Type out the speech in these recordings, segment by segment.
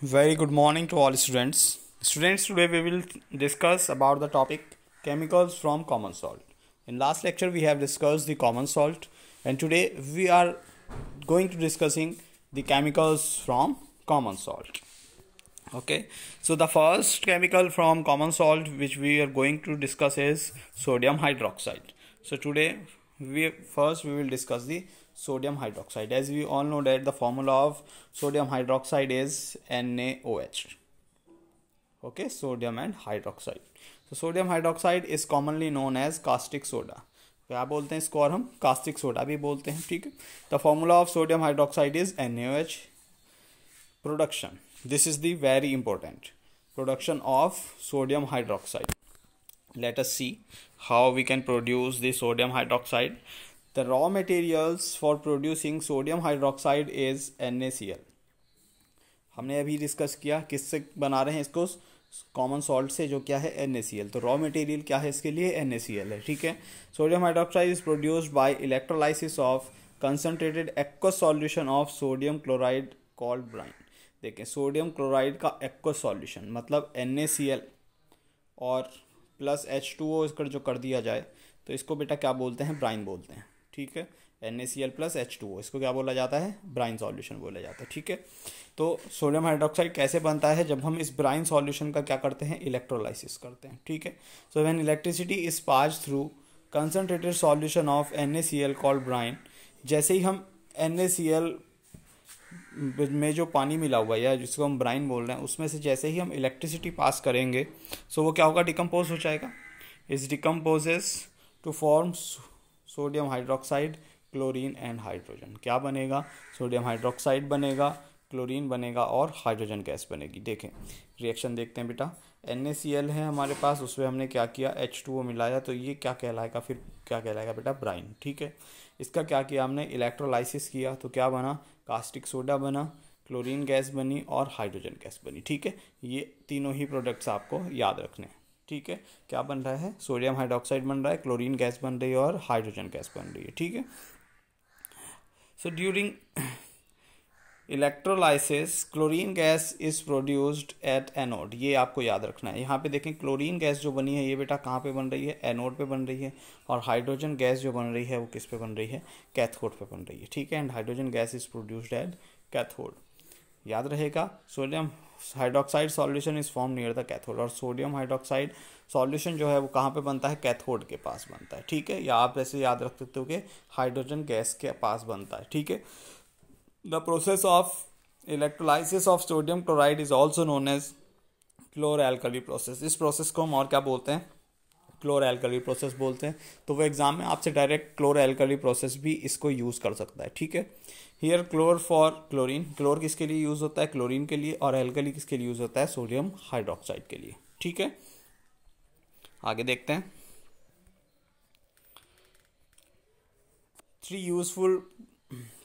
Very good morning to all students. Students, today we will discuss about the topic chemicals from common salt. In last lecture we have discussed the common salt, and today we are going to discussing the chemicals from common salt. Okay, so the first chemical from common salt which we are going to discuss is sodium hydroxide. So today we will discuss the sodium hydroxide. As we all know that the formula of sodium hydroxide is NaOH. Okay, sodium and hydroxide. So sodium hydroxide is commonly known as caustic soda. क्या बोलते हैं इसको, और हम caustic soda भी बोलते हैं. ठीक है. The formula of sodium hydroxide is NaOH. Production. This is the very important production of sodium hydroxide. Let us see how we can produce the sodium hydroxide. The raw materials for producing sodium hydroxide is NaCl. हमने अभी discuss किया किससे बना रहे हैं इसको, common salt से, जो क्या है NaCl. तो रॉ मटेरियल क्या है इसके लिए, NaCl है. ठीक है. Sodium hydroxide is produced by electrolysis of concentrated aqueous solution of sodium chloride called brine. देखें, सोडियम क्लोराइड का एक्वस सॉल्यूशन मतलब NaCl और प्लस H2O इसका जो कर दिया जाए तो इसको बेटा क्या बोलते हैं, ब्राइन बोलते हैं. ठीक है. NaCl प्लस H2O इसको क्या बोला जाता है, ब्राइन सॉल्यूशन बोला जाता है. ठीक है. तो सोडियम हाइड्रोक्साइड कैसे बनता है, जब हम इस ब्राइन सॉल्यूशन का क्या करते हैं, इलेक्ट्रोलाइसिस करते हैं. ठीक है. So when electricity is pass through concentrated solution of NaCl called brine, जैसे ही हम NaCl में जो पानी मिला हुआ है या जिसको हम ब्राइन बोल रहे हैं उसमें से जैसे ही हम इलेक्ट्रिसिटी पास करेंगे सो वो क्या होगा, डिकम्पोज हो जाएगा. इस decomposes to form sodium hydroxide, chlorine and hydrogen. क्या बनेगा, सोडियम हाइड्रोक्साइड बनेगा, क्लोरीन बनेगा और हाइड्रोजन गैस बनेगी. देखें रिएक्शन देखते हैं बेटा. NaCl है हमारे पास, उसमें हमने क्या किया, H2O मिलाया, तो ये क्या कहलाएगा, फिर क्या कहलाएगा बेटा, ब्राइन. ठीक है. इसका क्या किया हमने, इलेक्ट्रोलाइसिस किया, तो क्या बना, कास्टिक सोडा बना, क्लोरीन गैस बनी और हाइड्रोजन गैस बनी. ठीक है. ये तीनों ही प्रोडक्ट्स आपको याद रखने हैं. ठीक है. क्या बन रहा है, सोडियम हाइड्रोक्साइड बन रहा है, क्लोरीन गैस बन रही है और हाइड्रोजन गैस बन रही है. ठीक है. So during electrolysis chlorine gas is produced at anode. ये आपको याद रखना है. यहाँ पे देखें क्लोरीन गैस जो बनी है ये बेटा कहाँ पे बन रही है, एनोड पे बन रही है, और हाइड्रोजन गैस जो बन रही है वो किस पे बन रही है, कैथोड पे बन रही है. ठीक है. And hydrogen gas is produced at cathode. याद रहेगा, sodium hydroxide solution is form near the cathode, और सोडियम हाइड्रोक्साइड सॉल्यूशन जो है वो कहाँ पे बनता है, कैथोड के पास बनता है. ठीक है. या आप ऐसे याद रख सकते हो कि हाइड्रोजन गैस के पास बनता है. ठीक है. The process of electrolysis of sodium chloride is also known as chloralkali process. इस प्रोसेस को हम और क्या बोलते हैं, क्लोरएल्कली प्रोसेस बोलते हैं. तो वो एग्जाम में आपसे डायरेक्ट क्लोरएल्कली प्रोसेस भी इसको यूज़ कर सकता है. ठीक है. हियर क्लोर फॉर क्लोरीन, क्लोर किसके लिए यूज़ होता है, क्लोरीन के लिए, और एल्कली किसके लिए यूज़ होता है, सोडियम हाइड्रोक्साइड के लिए. ठीक है. आगे देखते हैं. 3 useful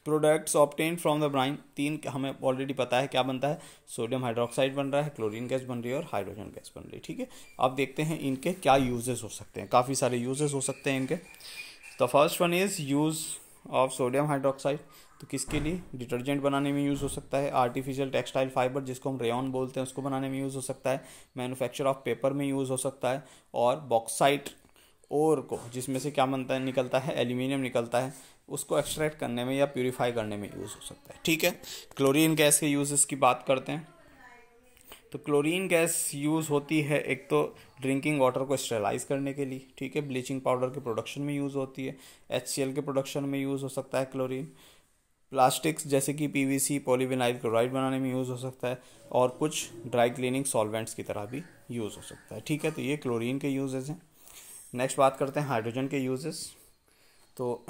products obtain from the Bryan. 3 हमें ऑलरेडी पता है क्या बनता है, सोडियम हाइड्रोक्साइड बन रहा है, क्लोरीन गैस बन रही है और हाइड्रोजन गैस बन रही है. ठीक है. अब देखते हैं इनके क्या यूजेस हो सकते हैं. काफ़ी सारे यूजेस हो सकते हैं इनके. The first one is use of sodium hydroxide. तो किसके लिए, डिटर्जेंट बनाने में यूज़ हो सकता है, आर्टिफिशियल टेक्सटाइल फाइबर जिसको हम रेयॉन बोलते हैं उसको बनाने में यूज़ हो सकता है, मैन्युफैक्चर ऑफ पेपर में यूज़ हो सकता है, और बॉक्साइट ओर को, जिसमें से क्या बनता है, निकलता है, एल्यूमिनियम निकलता है, उसको एक्सट्रैक्ट करने में या प्यूरिफाई करने में यूज़ हो सकता है. ठीक है. क्लोरीन गैस के यूजेस की बात करते हैं. तो क्लोरीन गैस यूज़ होती है एक तो ड्रिंकिंग वाटर को स्टेरलाइज करने के लिए. ठीक है. ब्लीचिंग पाउडर के प्रोडक्शन में यूज़ होती है, HCl के प्रोडक्शन में यूज़ हो सकता है क्लोरीन, प्लास्टिक्स जैसे कि PVC पॉलीविनाइल क्लोराइड बनाने में यूज़ हो सकता है, और कुछ ड्राई क्लीनिंग सॉल्वेंट्स की तरह भी यूज़ हो सकता है. ठीक है. तो ये क्लोरीन के यूजेस हैं. नेक्स्ट बात करते हैं हाइड्रोजन के यूजेस. तो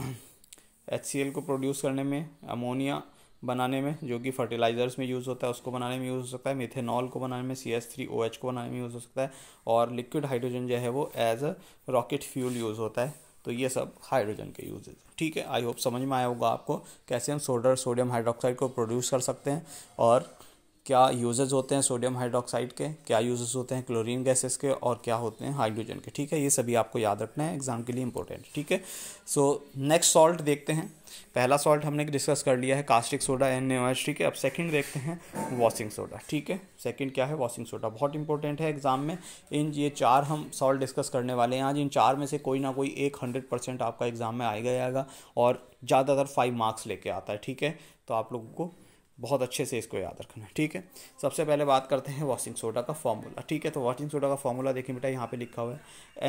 HCl को प्रोड्यूस करने में, अमोनिया बनाने में जो कि फर्टिलाइजर्स में यूज़ होता है उसको बनाने में यूज़ हो सकता है, मिथेनॉल को बनाने में, CH3OH को बनाने में यूज़ हो सकता है, और लिक्विड हाइड्रोजन जो है वो as a rocket fuel use होता है. तो ये सब हाइड्रोजन के यूजेस हैं. ठीक है. आई होप समझ में आया होगा आपको कैसे हम सोडियम हाइड्रोक्साइड को प्रोड्यूस कर सकते हैं और क्या यूजेस होते हैं सोडियम हाइड्रोक्साइड के, क्या यूजेस होते हैं क्लोरीन गैसेस के, और क्या होते हैं हाइड्रोजन के। ठीक है, ये सभी आपको याद रखना है, एग्जाम के लिए इंपॉर्टेंट। ठीक है, सो नेक्स्ट सॉल्ट देखते हैं। पहला सॉल्ट हमने डिस्कस कर लिया है कास्टिक सोडा NaOH। ठीक है, अब सेकंड देखते हैं वॉशिंग सोडा। ठीक है, सेकंड क्या है, वॉशिंग सोडा, बहुत इंपॉर्टेंट है एग्जाम में। ये चार हम सॉल्ट डिस्कस करने वाले हैं आज। इन चार में से कोई ना कोई एक 100% आपका एग्जाम में आएगा और ज़्यादातर 5 मार्क्स लेके आता है। ठीक है, तो आप लोगों को बहुत अच्छे से इसको याद रखना है। ठीक है, सबसे पहले बात करते हैं वॉशिंग सोडा का फॉर्मूला। ठीक है, तो वॉशिंग सोडा का फॉर्मूला देखिए बेटा, यहाँ पे लिखा हुआ है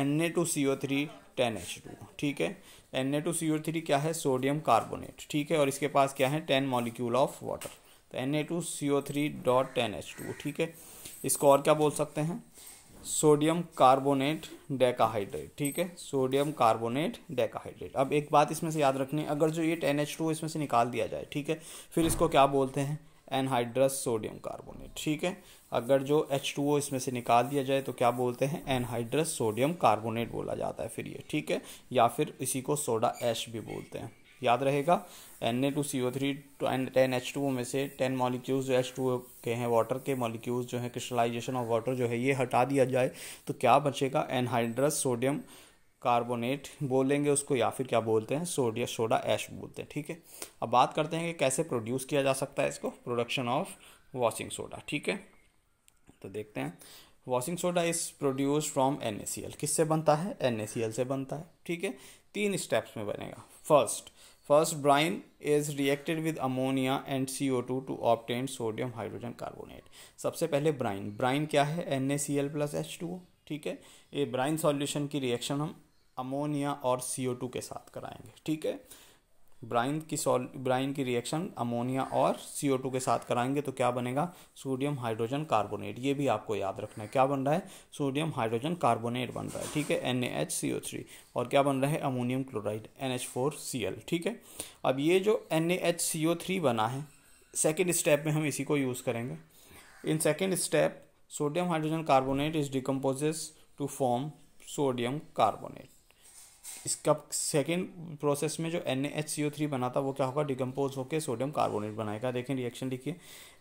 Na2CO3 10H2। ठीक है, Na2CO3 क्या है, सोडियम कार्बोनेट। ठीक है, और इसके पास क्या है, 10 मॉलिक्यूल ऑफ वाटर, तो Na2CO3.10H2। ठीक है, इसको और क्या बोल सकते हैं, सोडियम कार्बोनेट डेकाहाइड्रेट। ठीक है, सोडियम कार्बोनेट डेकाहाइड्रेट। अब एक बात इसमें से याद रखनी है, अगर जो ये 10H2 इसमें से निकाल दिया जाए, ठीक है, फिर इसको क्या बोलते हैं, एनहाइड्रस सोडियम कार्बोनेट। ठीक है, अगर जो H2O इसमें से निकाल दिया जाए तो क्या बोलते हैं, एनहाइड्रस सोडियम कार्बोनेट बोला जाता है फिर ये। ठीक है, या फिर इसी को सोडा ऐश भी बोलते हैं, याद रहेगा। Na2CO3 10H2O में से 10 मॉलिक्यूल्स जो H2O के हैं, वाटर के मॉलिक्यूल्स जो हैं, क्रिस्टलाइजेशन ऑफ वाटर जो है, ये हटा दिया जाए तो क्या बचेगा, एनहाइड्रस सोडियम कार्बोनेट बोलेंगे उसको, या फिर क्या बोलते हैं, सोडा ऐश बोलते हैं। ठीक है, अब बात करते हैं कि कैसे प्रोड्यूस किया जा सकता है इसको, प्रोडक्शन ऑफ वॉशिंग सोडा। ठीक है, तो देखते हैं। Washing soda is produce from NaCl। किससे बनता है, NaCl से बनता है। ठीक है, 3 स्टेप्स में बनेगा। First brine is reacted with ammonia and CO2 to obtain sodium hydrogen carbonate. सबसे पहले ब्राइन क्या है, NaCl प्लस H2O। ठीक है, ये ब्राइन सॉल्यूशन की रिएक्शन हम अमोनिया और CO2 के साथ कराएंगे। ठीक है, ब्राइन की रिएक्शन अमोनिया और CO2 के साथ कराएंगे तो क्या बनेगा, सोडियम हाइड्रोजन कार्बोनेट। ये भी आपको याद रखना है, क्या बन रहा है, सोडियम हाइड्रोजन कार्बोनेट बन रहा है। ठीक है, NaHCO3, और क्या बन रहा है, अमोनियम क्लोराइड NH4Cl। ठीक है, अब ये जो NaHCO3 बना है, सेकेंड स्टेप में हम इसी को यूज़ करेंगे। In second step sodium hydrogen carbonate is decomposes to form sodium carbonate. इसका सेकेंड प्रोसेस में जो NaHCO3 बना था वो क्या होगा, डिकम्पोज होकर सोडियम कार्बोनेट बनाएगा। देखें रिएक्शन लिखिए,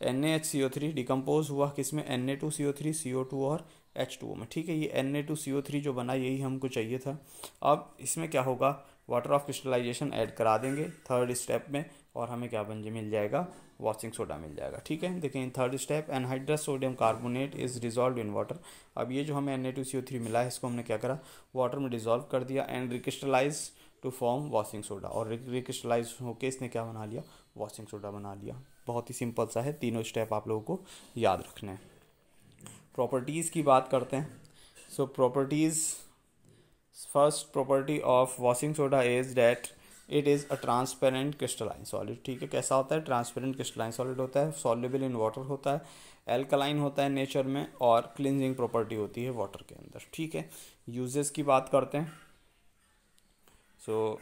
NaHCO3 डिकम्पोज हुआ किसमें, Na2CO3 CO2 और H2O में। ठीक है, ये Na2CO3 जो बना यही हमको चाहिए था। अब इसमें क्या होगा, वाटर ऑफ क्रिस्टलाइजेशन ऐड करा देंगे थर्ड स्टेप में, और हमें क्या मिल जाएगा, वॉशिंग सोडा मिल जाएगा। ठीक है, देखिए in third step anhydrous sodium carbonate is dissolve in water. अब ये जो हमें Na2CO3 मिला है, इसको हमने क्या करा, वाटर में डिजॉल्व कर दिया and recrystallize to form washing soda, और रिक्रिस्टलाइज होके इसने क्या बना लिया, वॉशिंग सोडा बना लिया। बहुत ही सिंपल सा है, तीनों स्टेप आप लोगों को याद रखने हैं। प्रॉपर्टीज़ की बात करते हैं। So properties, first property of washing soda is that it is a transparent crystalline solid. ठीक है, कैसा होता है, ट्रांसपेरेंट क्रिस्टलाइन सॉलिड होता है, सॉल्युबल इन वाटर होता है, एल्कलाइन होता है नेचर में, और क्लिनजिंग प्रॉपर्टी होती है वाटर के अंदर। ठीक है, यूजेस की बात करते हैं। So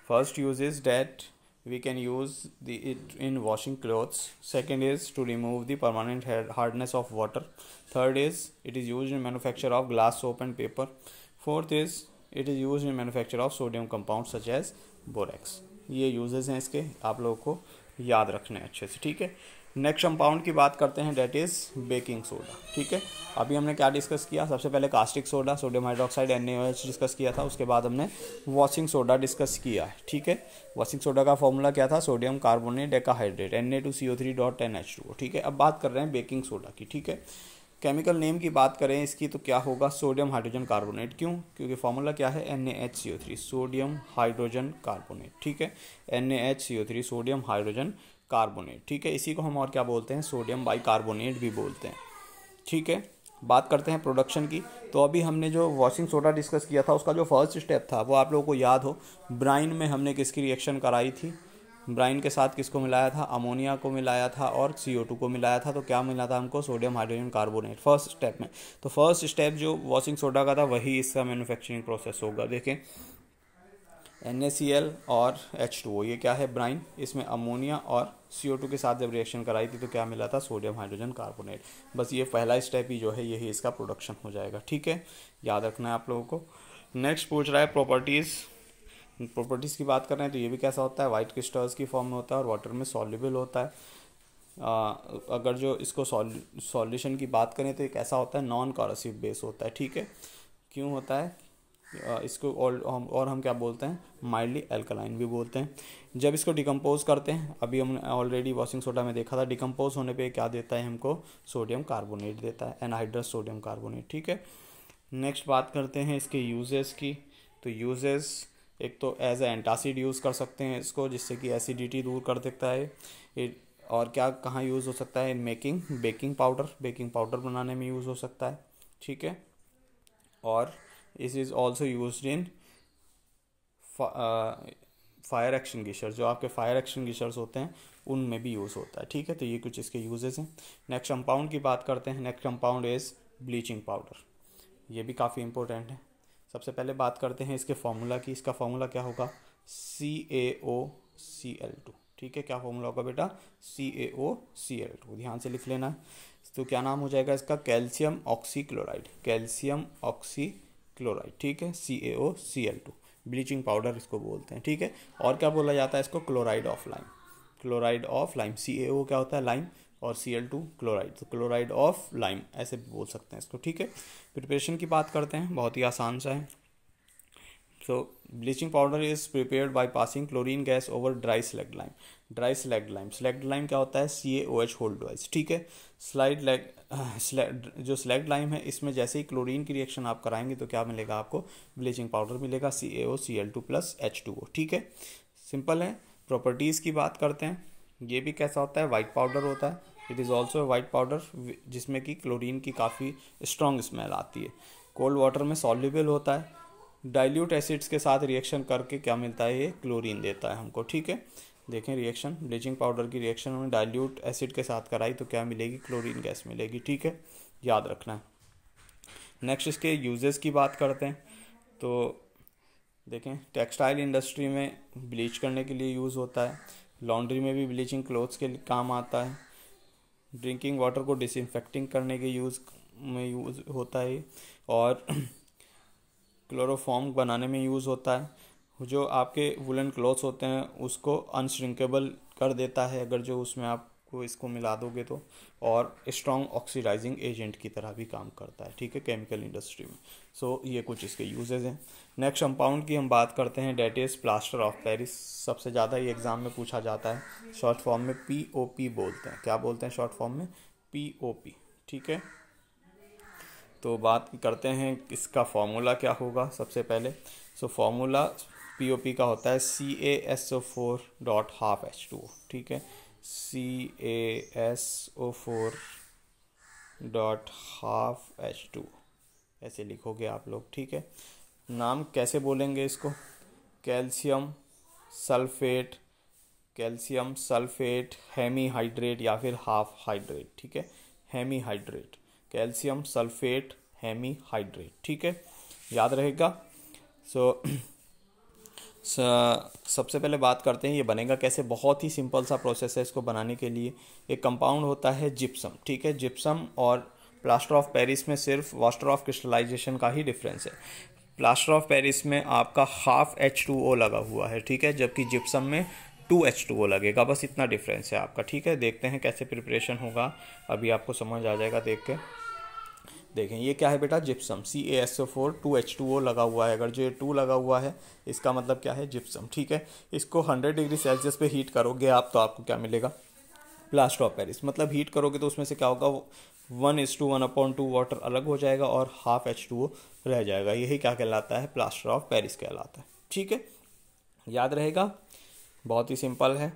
first use is that we can use it in washing clothes. Second is to remove the permanent hardness of water. Third is it is used in manufacture of glass, soap and paper. Fourth is it is used in manufacture of sodium compounds such as borax. ये uses हैं इसके, आप लोगों को याद रखने हैं अच्छे से। ठीक है, नेक्स्ट कंपाउंड की बात करते हैं, डेट इज़ बेकिंग सोडा। ठीक है, अभी हमने क्या डिस्कस किया, सबसे पहले caustic soda, sodium hydroxide NaOH discuss किया था, उसके बाद हमने वॉशिंग सोडा डिस्कस किया है। ठीक है, वॉशिंग सोडा का फॉर्मूला क्या था, सोडियम कार्बोनेट डेकाहाइड्रेट Na2CO3.10H2O। ठीक है, अब बात कर रहे हैं बेकिंग सोडा की। ठीक है, केमिकल नेम की बात करें इसकी तो क्या होगा, सोडियम हाइड्रोजन कार्बोनेट। क्यों, क्योंकि फॉर्मूला क्या है, NaHCO3 सोडियम हाइड्रोजन कार्बोनेट। ठीक है, NaHCO3 सोडियम हाइड्रोजन कार्बोनेट। ठीक है, इसी को हम और क्या बोलते हैं, सोडियम बाइकार्बोनेट भी बोलते हैं। ठीक है, बात करते हैं प्रोडक्शन की। तो अभी हमने जो वॉशिंग सोडा डिस्कस किया था, उसका जो फर्स्ट स्टेप था वो आप लोगों को याद हो, ब्राइन में हमने किसकी रिएक्शन कराई थी, ब्राइन के साथ किसको मिलाया था, अमोनिया को मिलाया था और CO2 को मिलाया था। तो क्या मिला था हमको, sodium hydrogen carbonate first step में। तो फर्स्ट स्टेप जो वॉशिंग सोडा का था वही इसका मैन्युफैक्चरिंग प्रोसेस होगा। देखें NaCl और H2O, ये क्या है, ब्राइन, इसमें अमोनिया और CO2 के साथ जब रिएक्शन कराई थी तो क्या मिला था, सोडियम हाइड्रोजन कार्बोनेट। बस ये पहला स्टेप ही जो है यही इसका प्रोडक्शन हो जाएगा। ठीक है, याद रखना है आप लोगों को। नेक्स्ट पूछ रहा है प्रॉपर्टीज़ की बात कर रहे हैं तो ये भी कैसा होता है, वाइट क्रिस्टल्स की फॉर्म में होता है और वाटर में सॉल्युबल होता है। अगर जो इसको सॉल्यूशन की बात करें तो एक ऐसा होता है नॉन कॉरोसिव बेस होता है, ठीक है। क्यों होता है? इसको और हम क्या बोलते हैं, माइल्डली एल्कलाइन भी बोलते हैं। जब इसको डिकम्पोज करते हैं, अभी हमने ऑलरेडी वॉशिंग सोडा में देखा था, डिकम्पोज होने पे क्या देता है हमको, सोडियम कार्बोनेट देता है, एनहाइड्रस सोडियम कार्बोनेट, ठीक है। नेक्स्ट बात करते हैं इसके यूजेस की। तो यूजेस, एक तो एज ए एंटासिड यूज़ कर सकते हैं इसको, जिससे कि एसिडिटी दूर कर देता है। और क्या कहाँ यूज़ हो सकता है, इन मेकिंग बेकिंग पाउडर बनाने में यूज़ हो सकता है, ठीक है। और इस is also use in fire extinguisher, जो आपके फायर एक्सटिंग्विशर्स होते हैं उनमें भी यूज़ होता है, ठीक है। तो ये कुछ इसके यूजेस हैं। नेक्स्ट कंपाउंड की बात करते हैं। Next compound is bleaching powder. ये भी काफ़ी इंपॉर्टेंट है। सबसे पहले बात करते हैं इसके फार्मूला की। इसका फार्मूला क्या होगा, CaOCl2, ठीक है। क्या फार्मूला होगा बेटा, CaOCl2, ध्यान से लिख लेना है। तो क्या नाम हो जाएगा इसका, कैल्शियम ऑक्सीक्लोराइड, ठीक है, CaOCl2, ब्लीचिंग पाउडर इसको बोलते हैं, ठीक है। और क्या बोला जाता है इसको, क्लोराइड ऑफ लाइम, CaO क्या होता है, लाइम, और Cl2 क्लोराइड, तो क्लोराइड ऑफ लाइम ऐसे भी बोल सकते हैं इसको, ठीक है। प्रिपरेशन की बात करते हैं, बहुत ही आसान सा है। So bleaching powder is prepared by passing chlorine gas over dry slaked lime क्या होता है, CaOH होल्ड वाइज, ठीक है। जो स्लैग्ड लाइम है, इसमें जैसे ही क्लोरीन की रिएक्शन आप कराएंगे तो क्या मिलेगा आपको, ब्लीचिंग पाउडर मिलेगा, CaOCl2 प्लस H2O, ठीक है। सिंपल है। प्रॉपर्टीज़ की बात करते हैं। ये भी कैसा होता है, वाइट पाउडर होता है। It is also white powder जिसमें कि क्लोरीन की काफ़ी स्ट्रॉन्ग स्मेल आती है। कोल्ड वाटर में सॉल्युबल होता है। डाइल्यूट एसिड्स के साथ रिएक्शन करके क्या मिलता है, ये क्लोरीन देता है हमको, ठीक है। देखें रिएक्शन, ब्लीचिंग पाउडर की रिएक्शन में डाइल्यूट एसिड के साथ कराई तो क्या मिलेगी, क्लोरीन गैस मिलेगी, ठीक है, याद रखना है। नेक्स्ट इसके यूजेस की बात करते हैं। तो देखें, टेक्सटाइल इंडस्ट्री में ब्लीच करने के लिए यूज़ होता है। लॉन्ड्री में भी ब्लीचिंग क्लोथ्स के काम आता है। ड्रिंकिंग वाटर को डिसइंफेक्टिंग करने के यूज़ होता है। और क्लोरोफॉर्म बनाने में यूज़ होता है। जो आपके वुलन क्लॉथ्स होते हैं उसको अनश्रिंकेबल कर देता है अगर जो उसमें आपको इसको मिला दोगे तो। और स्ट्रॉन्ग ऑक्सीडाइजिंग एजेंट की तरह भी काम करता है, ठीक है, केमिकल इंडस्ट्री में। सो ये कुछ इसके यूजेज हैं। नेक्स्ट कंपाउंड की हम बात करते हैं, that is plaster of Paris. सबसे ज़्यादा ये एग्ज़ाम में पूछा जाता है। शॉर्ट फॉर्म में POP बोलते हैं। क्या बोलते हैं शॉर्ट फॉर्म में, POP, ठीक है। तो बात करते हैं इसका फॉर्मूला क्या होगा सबसे पहले। सो फॉर्मूला POP का होता है CaSO4.12H2O, ठीक है, CaSO4.12H2O ऐसे लिखोगे आप लोग, ठीक है। नाम कैसे बोलेंगे इसको, कैल्शियम सल्फेट हेमीहाइड्रेट या फिर हाफ हाइड्रेट, ठीक है, हेमीहाइड्रेट, कैल्शियम सल्फेट हेमीहाइड्रेट, ठीक है, याद रहेगा। सो सबसे पहले बात करते हैं ये बनेगा कैसे। बहुत ही सिंपल सा प्रोसेस है इसको बनाने के लिए। एक कंपाउंड होता है जिप्सम, ठीक है। जिप्सम और प्लास्टर ऑफ पेरिस में सिर्फ वाटर ऑफ क्रिस्टलाइजेशन का ही डिफरेंस है। प्लास्टर ऑफ पेरिस में आपका हाफ H2O लगा हुआ है, ठीक है, जबकि जिप्सम में 2H2O लगेगा, बस इतना डिफरेंस है आपका, ठीक है। देखते हैं कैसे प्रिपरेशन होगा, अभी आपको समझ आ जाएगा देख के। देखें ये क्या है बेटा, जिप्सम, CaSO4 2H2O लगा हुआ है। अगर जो 2 लगा हुआ है इसका मतलब क्या है, जिप्सम, ठीक है। इसको 100 डिग्री सेल्सियस पे हीट करोगे आप तो आपको क्या मिलेगा, प्लास्टर ऑफ पेरिस। मतलब हीट करोगे तो उसमें से क्या होगा, 1:1/2 वाटर अलग हो जाएगा और हाफ H2O रह जाएगा। यही क्या कहलाता है, प्लास्टर ऑफ पेरिस कहलाता है, ठीक है, याद रहेगा, बहुत ही सिंपल है।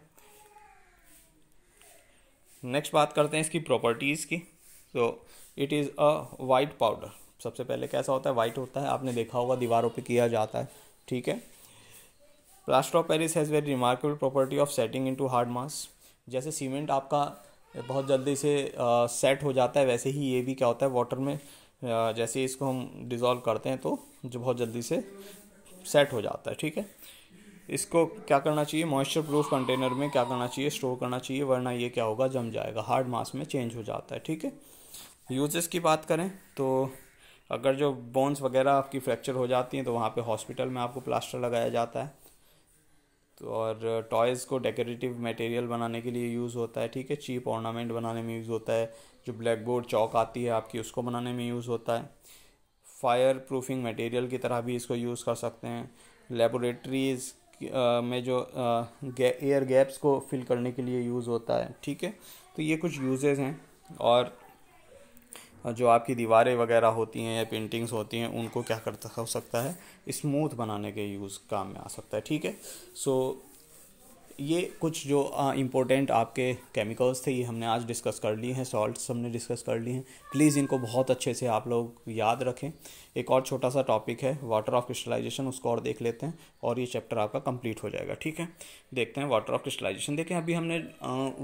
नेक्स्ट बात करते हैं इसकी प्रॉपर्टीज़ की। तो it is a white powder. सबसे पहले कैसा होता है, वाइट होता है, आपने देखा होगा दीवारों पे किया जाता है, ठीक है। Plaster of Paris has very remarkable property of setting into hard mass. जैसे सीमेंट आपका बहुत जल्दी से सेट हो जाता है, वैसे ही ये भी क्या होता है वाटर में, जैसे इसको हम डिज़ोल्व करते हैं तो जो बहुत जल्दी से सेट हो जाता है, ठीक है। इसको क्या करना चाहिए, मॉइस्चर प्रूफ कंटेनर में क्या करना चाहिए, स्टोर करना चाहिए, वरना ये क्या होगा, जम जाएगा, हार्ड मास में चेंज हो जाता है, ठीक है। यूजेस की बात करें तो अगर जो बोन्स वगैरह आपकी फ्रैक्चर हो जाती हैं तो वहाँ पे हॉस्पिटल में आपको प्लास्टर लगाया जाता है। तो और टॉयज़ को डेकोरेटिव मटेरियल बनाने के लिए यूज़ होता है, ठीक है। चीप ऑर्नामेंट बनाने में यूज़ होता है। जो ब्लैक बोर्ड चौक आती है आपकी, उसको बनाने में यूज़ होता है। फायर प्रूफिंग मटेरियल की तरह भी इसको यूज़ कर सकते हैं। लेबोरेटरीज़ में जो एयर गैप्स को फिल करने के लिए यूज़ होता है, ठीक है। तो ये कुछ यूजेस हैं। और जो आपकी दीवारें वगैरह होती हैं या पेंटिंग्स होती हैं, उनको क्या करता हो सकता है, स्मूथ बनाने के यूज़ काम में आ सकता है, ठीक है। सो ये कुछ जो इम्पोर्टेंट आपके केमिकल्स थे, ये हमने आज डिस्कस कर लिए हैं। सॉल्ट्स हमने डिस्कस कर लिए हैं। प्लीज़ इनको बहुत अच्छे से आप लोग याद रखें। एक और छोटा सा टॉपिक है वाटर ऑफ क्रिस्टलाइजेशन, उसको और देख लेते हैं और ये चैप्टर आपका कंप्लीट हो जाएगा, ठीक है। देखते हैं वाटर ऑफ क्रिस्टलाइजेशन। देखें, अभी हमने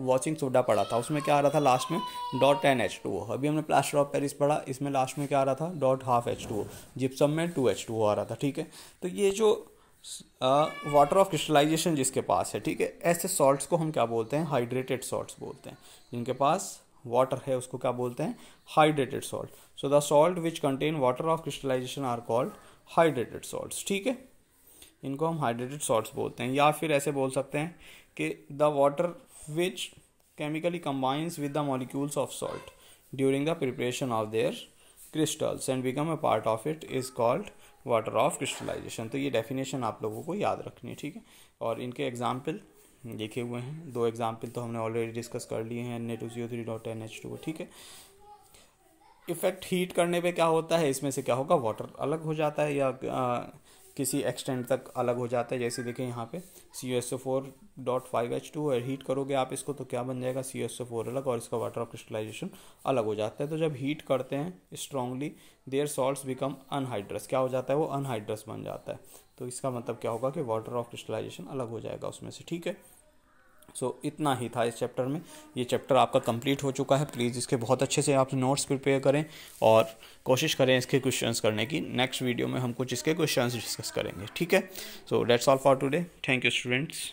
वॉशिंग सोडा पढ़ा था, उसमें क्या आ रहा था लास्ट में, .10H2O। अभी हमने प्लास्टर ऑफ पेरिस पढ़ा, इसमें लास्ट में क्या आ रहा था, .12H2O। जिप्सम में 2H2O आ रहा था, ठीक है। तो ये जो वाटर ऑफ क्रिस्टलाइजेशन जिसके पास है, ठीक है, ऐसे सॉल्ट्स को हम क्या बोलते हैं, हाइड्रेटेड सॉल्ट्स बोलते हैं। जिनके पास वाटर है उसको क्या बोलते हैं, hydrated salt. So the salt which contain water of crystallization are called hydrated salts, ठीक है। इनको हम हाइड्रेटेड सॉल्ट्स बोलते हैं। या फिर ऐसे बोल सकते हैं कि the water which chemically combines with the molecules of salt during the preparation of their crystals and become a part of it is called water of crystallization. तो ये डेफिनेशन आप लोगों को याद रखनी है, ठीक है। और इनके एग्जाम्पल लिखे हुए हैं, 2 एग्जाम्पल तो हमने ऑलरेडी डिस्कस कर लिए हैं, Na2CO3.10H2O, ठीक है। इफेक्ट हीट करने पे क्या होता है, इसमें से क्या होगा, वाटर अलग हो जाता है या किसी एक्सटेंट तक अलग हो जाता है। जैसे देखें यहाँ पे CuSO4.5H2 और हीट करोगे आप इसको तो क्या बन जाएगा, CuSO4 अलग और इसका वाटर ऑफ क्रिस्टलाइजेशन अलग हो जाता है। तो जब हीट करते हैं strongly, their salts become anhydrous, क्या हो जाता है, वो अनहाइड्रस बन जाता है। तो इसका मतलब क्या होगा कि वाटर ऑफ क्रिस्टलाइजेशन अलग हो जाएगा उसमें से, ठीक है। सो इतना ही था इस चैप्टर में। ये चैप्टर आपका कंप्लीट हो चुका है। प्लीज़ इसके बहुत अच्छे से आप नोट्स प्रिपेयर करें और कोशिश करें इसके क्वेश्चंस करने की। नेक्स्ट वीडियो में हम कुछ इसके क्वेश्चंस डिस्कस करेंगे, ठीक है। So that's all for today. Thank you students.